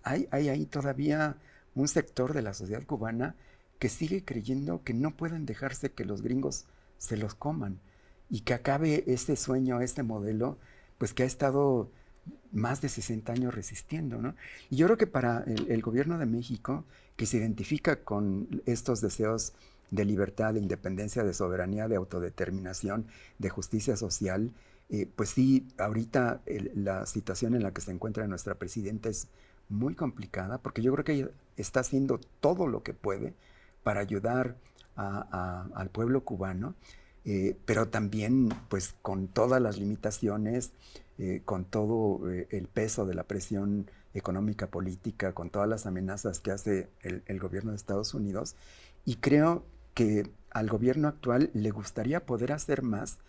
hay ahí todavía un sector de la sociedad cubana que sigue creyendo que no pueden dejarse que los gringos se los coman y que acabe ese sueño, este modelo, pues que ha estado más de 60 años resistiendo, ¿no? Y yo creo que para el gobierno de México, que se identifica con estos deseos de libertad, de independencia, de soberanía, de autodeterminación, de justicia social, pues sí, ahorita la situación en la que se encuentra nuestra presidenta es muy complicada, porque yo creo que ella está haciendo todo lo que puede para ayudar al pueblo cubano, pero también pues con todas las limitaciones, con todo el peso de la presión económica política, con todas las amenazas que hace el gobierno de Estados Unidos. Y creo que al gobierno actual le gustaría poder hacer más,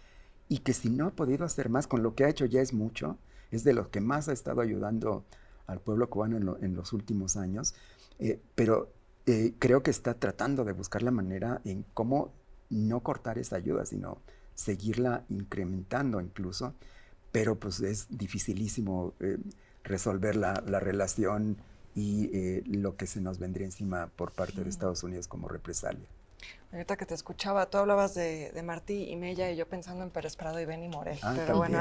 y que si no ha podido hacer más, con lo que ha hecho ya es mucho, es de los que más ha estado ayudando al pueblo cubano en los últimos años, pero creo que está tratando de buscar la manera en cómo no cortar esa ayuda, sino seguirla incrementando incluso, pero pues es dificilísimo resolver la relación y lo que se nos vendría encima por parte de Estados Unidos como represalia. Ahorita que te escuchaba, tú hablabas de Martí y Mella y yo pensando en Pérez Prado y Benny Moré, pero también. bueno,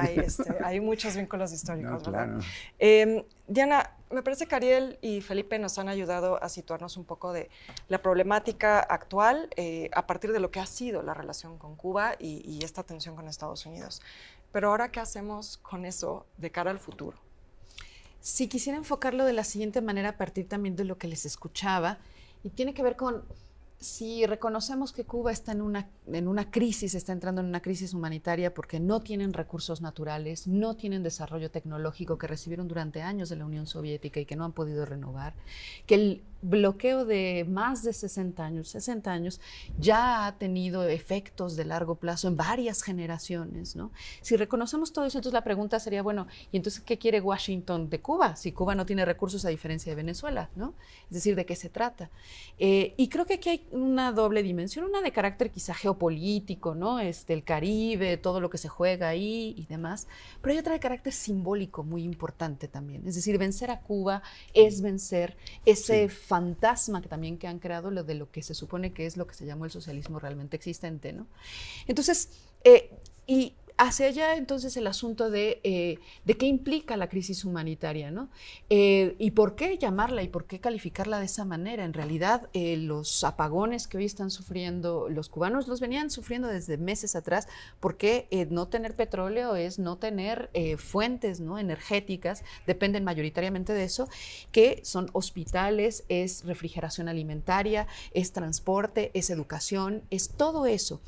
hay muchos vínculos históricos, No, ¿verdad? claro. Diana, me parece que Ariel y Felipe nos han ayudado a situarnos un poco de la problemática actual a partir de lo que ha sido la relación con Cuba y esta tensión con Estados Unidos. Pero ahora, ¿qué hacemos con eso de cara al futuro? Sí, quisiera enfocarlo de la siguiente manera a partir también de lo que les escuchaba, y tiene que ver con si reconocemos que Cuba está en una crisis, está entrando en una crisis humanitaria porque no tienen recursos naturales, no tienen desarrollo tecnológico que recibieron durante años de la Unión Soviética y que no han podido renovar, que el bloqueo de más de 60 años ya ha tenido efectos de largo plazo en varias generaciones, ¿no? Si reconocemos todo eso, entonces la pregunta sería, bueno, ¿y entonces qué quiere Washington de Cuba? Si Cuba no tiene recursos a diferencia de Venezuela, ¿no? Es decir, ¿de qué se trata? Y creo que aquí hay una doble dimensión, una de carácter quizá geopolítico, ¿no? El Caribe, todo lo que se juega ahí y demás, pero hay otra de carácter simbólico muy importante también. Es decir, vencer a Cuba es vencer ese fantasma que también que han creado de lo que se supone que es lo que se llamó el socialismo realmente existente, ¿no? Entonces, y hacia allá entonces el asunto de qué implica la crisis humanitaria, ¿no? Y por qué llamarla y por qué calificarla de esa manera. En realidad, los apagones que hoy están sufriendo los cubanos los venían sufriendo desde meses atrás, porque no tener petróleo es no tener fuentes, ¿no?, energéticas, dependen mayoritariamente de eso, que son hospitales, es refrigeración alimentaria, es transporte, es educación, es todo eso.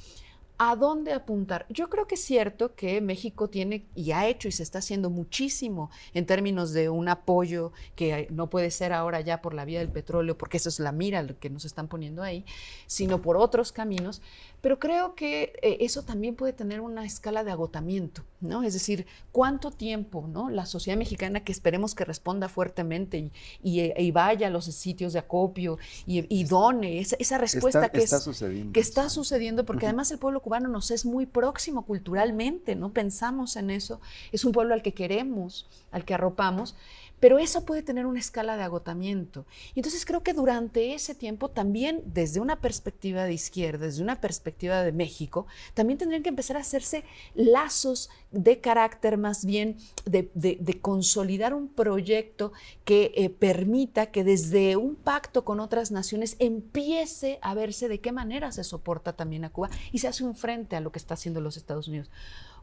¿A dónde apuntar? Yo creo que es cierto que México tiene y ha hecho y se está haciendo muchísimo en términos de un apoyo que no puede ser ahora ya por la vía del petróleo, porque eso es la mira lo que nos están poniendo ahí, sino por otros caminos. Pero creo que eso también puede tener una escala de agotamiento, ¿no? Es decir, ¿cuánto tiempo, ¿no? La sociedad mexicana, que esperemos que responda fuertemente y vaya a los sitios de acopio y done esa respuesta está sucediendo, porque además el pueblo cubano nos es muy próximo culturalmente, ¿no? Pensamos en eso, es un pueblo al que queremos, al que arropamos, pero eso puede tener una escala de agotamiento. Y entonces creo que durante ese tiempo también, desde una perspectiva de izquierda, desde una perspectiva de México, también tendrían que empezar a hacerse lazos de carácter más bien de consolidar un proyecto que permita que desde un pacto con otras naciones empiece a verse de qué manera se soporta también a Cuba y se hace un frente a lo que está haciendo los Estados Unidos.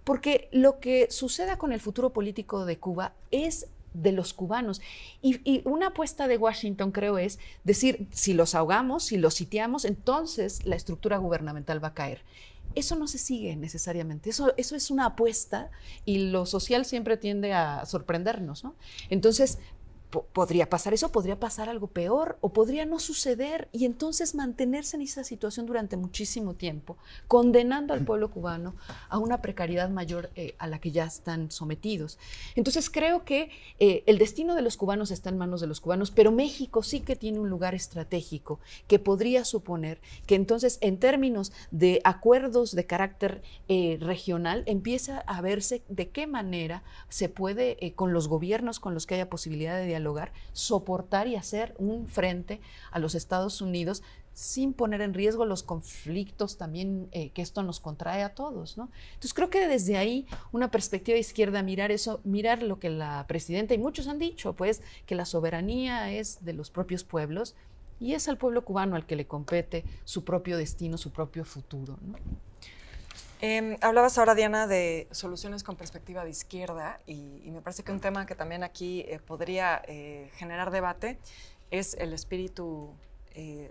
Porque lo que suceda con el futuro político de Cuba es de los cubanos. Y una apuesta de Washington, creo, es decir, si los ahogamos, si los sitiamos, entonces la estructura gubernamental va a caer. Eso no se sigue necesariamente, eso es una apuesta y lo social siempre tiende a sorprendernos, ¿no? Entonces, podría pasar eso, podría pasar algo peor o podría no suceder y entonces mantenerse en esa situación durante muchísimo tiempo, condenando al pueblo cubano a una precariedad mayor a la que ya están sometidos. Entonces creo que el destino de los cubanos está en manos de los cubanos, pero México sí que tiene un lugar estratégico que podría suponer que entonces en términos de acuerdos de carácter regional empieza a verse de qué manera se puede con los gobiernos con los que haya posibilidad de dialogar, soportar y hacer un frente a los Estados Unidos sin poner en riesgo los conflictos también que esto nos contrae a todos, ¿no? Entonces creo que desde ahí una perspectiva izquierda, mirar eso, mirar lo que la presidenta y muchos han dicho, pues que la soberanía es de los propios pueblos y es al pueblo cubano al que le compete su propio destino, su propio futuro, ¿no? Hablabas ahora, Diana, de soluciones con perspectiva de izquierda y me parece que un tema que también aquí podría generar debate es el espíritu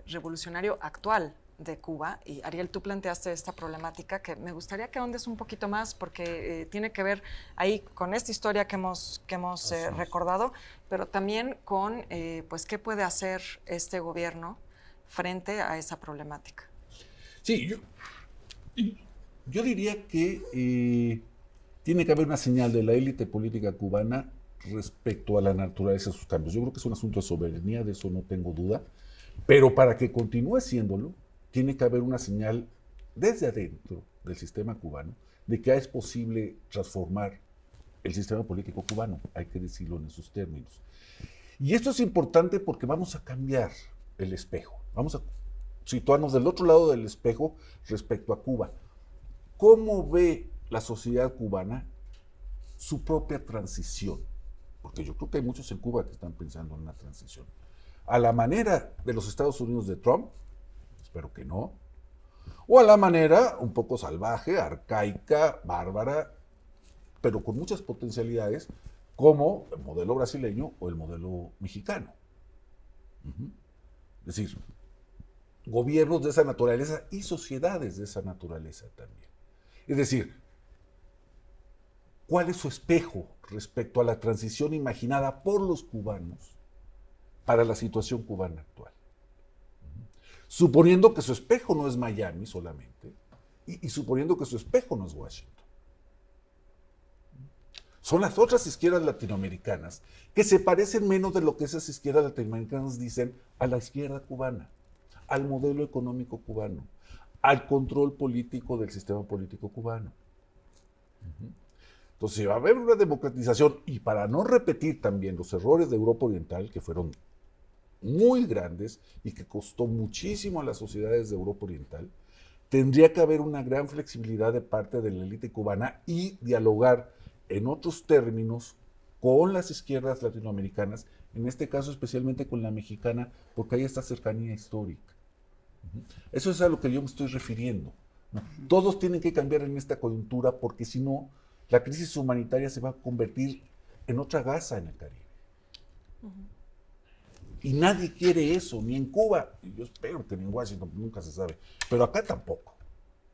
revolucionario actual de Cuba. Y Ariel, tú planteaste esta problemática que me gustaría que ahondes un poquito más porque tiene que ver ahí con esta historia que hemos recordado, pero también con pues qué puede hacer este gobierno frente a esa problemática. Sí, yo diría que tiene que haber una señal de la élite política cubana respecto a la naturaleza de sus cambios. Yo creo que es un asunto de soberanía, de eso no tengo duda, pero para que continúe siéndolo, tiene que haber una señal desde adentro del sistema cubano de que es posible transformar el sistema político cubano, hay que decirlo en esos términos. Y esto es importante porque vamos a cambiar el espejo, vamos a situarnos del otro lado del espejo respecto a Cuba. ¿Cómo ve la sociedad cubana su propia transición? Porque yo creo que hay muchos en Cuba que están pensando en una transición. A la manera de los Estados Unidos de Trump, espero que no, o a la manera un poco salvaje, arcaica, bárbara, pero con muchas potencialidades, como el modelo brasileño o el modelo mexicano. Es decir, gobiernos de esa naturaleza y sociedades de esa naturaleza también. Es decir, ¿cuál es su espejo respecto a la transición imaginada por los cubanos para la situación cubana actual? Suponiendo que su espejo no es Miami solamente, y suponiendo que su espejo no es Washington. Son las otras izquierdas latinoamericanas que se parecen menos de lo que esas izquierdas latinoamericanas dicen a la izquierda cubana, al modelo económico cubano, al control político del sistema político cubano. Entonces, si va a haber una democratización, y para no repetir también los errores de Europa Oriental, que fueron muy grandes y que costó muchísimo a las sociedades de Europa Oriental, tendría que haber una gran flexibilidad de parte de la élite cubana y dialogar en otros términos con las izquierdas latinoamericanas, en este caso especialmente con la mexicana, porque hay esta cercanía histórica. Eso es a lo que yo me estoy refiriendo, ¿no? Todos tienen que cambiar en esta coyuntura porque si no, la crisis humanitaria se va a convertir en otra Gaza en el Caribe. Y nadie quiere eso, ni en Cuba, y yo espero que ni en Washington, nunca se sabe, pero acá tampoco.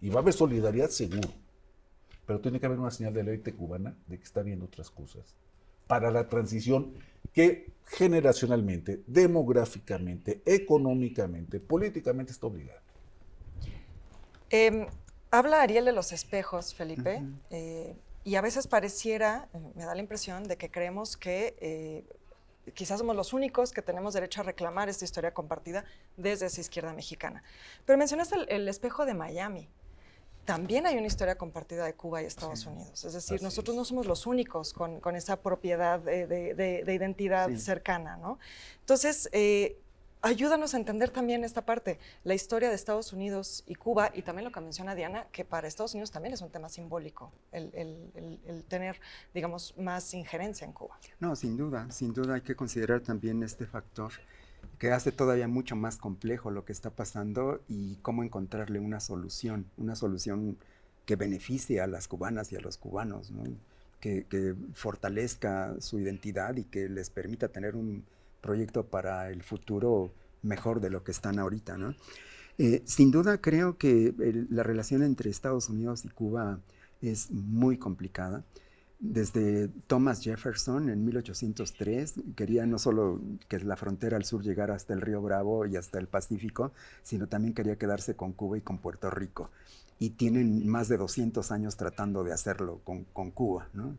Y va a haber solidaridad seguro. Pero tiene que haber una señal de la élite cubana de que está viendo otras cosas. Para la transición que generacionalmente, demográficamente, económicamente, políticamente está obligada. Habla Ariel de los espejos, Felipe, y a veces pareciera, me da la impresión de que creemos que quizás somos los únicos que tenemos derecho a reclamar esta historia compartida desde esa izquierda mexicana. Pero mencionaste el espejo de Miami. También hay una historia compartida de Cuba y Estados Unidos. Es decir, nosotros no somos los únicos con esa propiedad de identidad cercana, ¿no? Entonces, ayúdanos a entender también esta parte, la historia de Estados Unidos y Cuba, y también lo que menciona Diana, que para Estados Unidos también es un tema simbólico, el tener, digamos, más injerencia en Cuba. No, sin duda hay que considerar también este factor que hace todavía mucho más complejo lo que está pasando y cómo encontrarle una solución que beneficie a las cubanas y a los cubanos, ¿no? que fortalezca su identidad y que les permita tener un proyecto para el futuro mejor de lo que están ahorita, ¿no? Sin duda creo que la relación entre Estados Unidos y Cuba es muy complicada. Desde Thomas Jefferson en 1803 quería no solo que la frontera al sur llegara hasta el río Bravo y hasta el Pacífico, sino también quería quedarse con Cuba y con Puerto Rico. Y tienen más de 200 años tratando de hacerlo con Cuba, ¿no?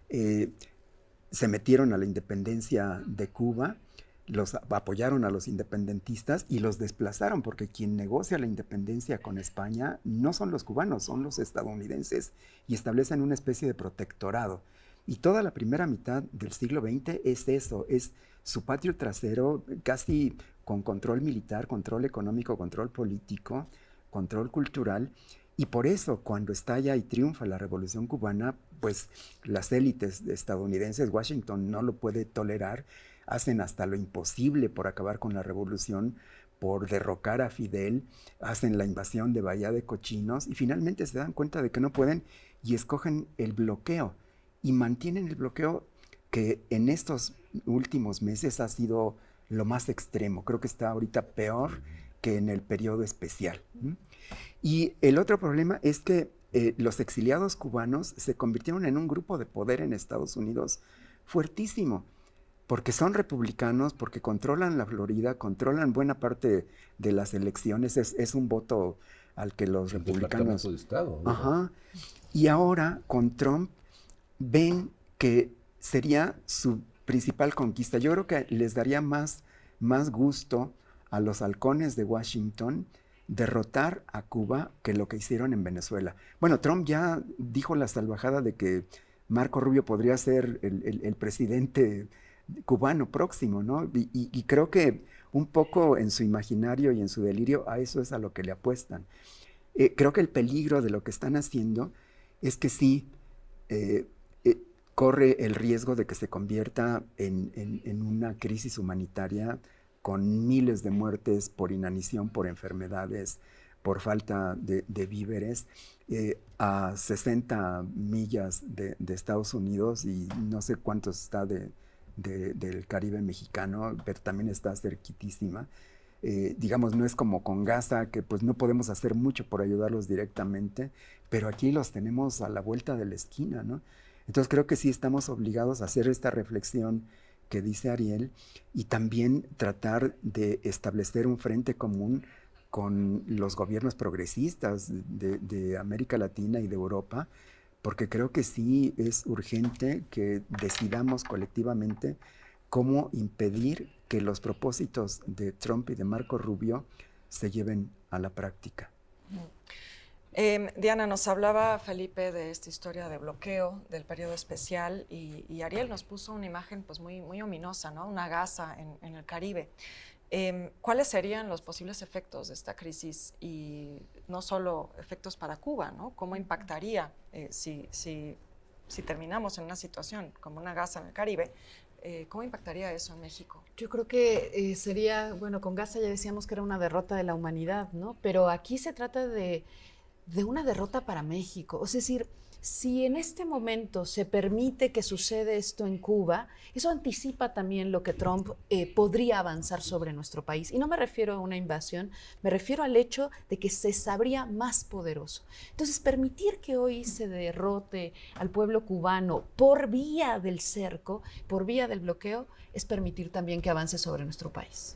Se metieron a la independencia de Cuba, los apoyaron a los independentistas y los desplazaron, porque quien negocia la independencia con España no son los cubanos, son los estadounidenses, y establecen una especie de protectorado. Y toda la primera mitad del siglo XX es eso, es su patio trasero, casi con control militar, control económico, control político, control cultural. Y por eso, cuando estalla y triunfa la Revolución Cubana, pues las élites estadounidenses, Washington no lo puede tolerar, hacen hasta lo imposible por acabar con la revolución, por derrocar a Fidel, hacen la invasión de Bahía de Cochinos y finalmente se dan cuenta de que no pueden y escogen el bloqueo y mantienen el bloqueo, que en estos últimos meses ha sido lo más extremo. Creo que está ahorita peor que en el periodo especial. Y el otro problema es que los exiliados cubanos se convirtieron en un grupo de poder en Estados Unidos fuertísimo, porque son republicanos, porque controlan la Florida, controlan buena parte de las elecciones, es un voto al que los republicanos... De Estado, ¿no? Ajá. Y ahora, con Trump, ven que sería su principal conquista. Yo creo que les daría más gusto a los halcones de Washington derrotar a Cuba que lo que hicieron en Venezuela. Bueno, Trump ya dijo la salvajada de que Marco Rubio podría ser el presidente cubano próximo, ¿no? Y creo que un poco en su imaginario y en su delirio a eso es a lo que le apuestan. Creo que el peligro de lo que están haciendo es que sí corre el riesgo de que se convierta en una crisis humanitaria con miles de muertes por inanición, por enfermedades, por falta de víveres, a 60 millas de Estados Unidos, y no sé cuánto está del Caribe mexicano, pero también está cerquitísima. Digamos, no es como con Gaza, que pues no podemos hacer mucho por ayudarlos directamente, pero aquí los tenemos a la vuelta de la esquina, ¿no? Entonces creo que sí estamos obligados a hacer esta reflexión que dice Ariel, y también tratar de establecer un frente común con los gobiernos progresistas de América Latina y de Europa, porque creo que sí es urgente que decidamos colectivamente cómo impedir que los propósitos de Trump y de Marco Rubio se lleven a la práctica. Diana, nos hablaba Felipe de esta historia de bloqueo del periodo especial, y Ariel nos puso una imagen pues muy ominosa, ¿no? Una Gaza en el Caribe. ¿Cuáles serían los posibles efectos de esta crisis, y no solo efectos para Cuba, ¿no? ¿Cómo impactaría si terminamos en una situación como una Gaza en el Caribe? ¿Cómo impactaría eso en México? Yo creo que sería, bueno, con Gaza ya decíamos que era una derrota de la humanidad, ¿no? Pero aquí se trata de una derrota para México. Es decir, Si en este momento se permite que suceda esto en Cuba, eso anticipa también lo que Trump podría avanzar sobre nuestro país. Y no me refiero a una invasión, me refiero al hecho de que se sabría más poderoso. Entonces, permitir que hoy se derrote al pueblo cubano por vía del cerco, por vía del bloqueo, es permitir también que avance sobre nuestro país.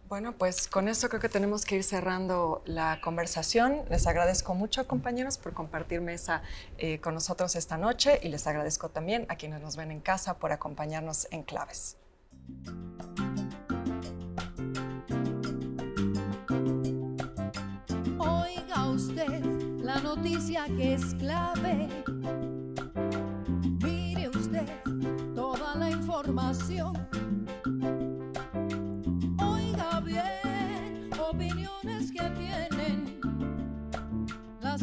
Bueno, pues con esto creo que tenemos que ir cerrando la conversación. Les agradezco mucho, compañeros, por compartir mesa con nosotros esta noche y les agradezco también a quienes nos ven en casa por acompañarnos en Claves. Oiga usted la noticia que es clave. Mire usted toda la información. Bien, opiniones que tienen las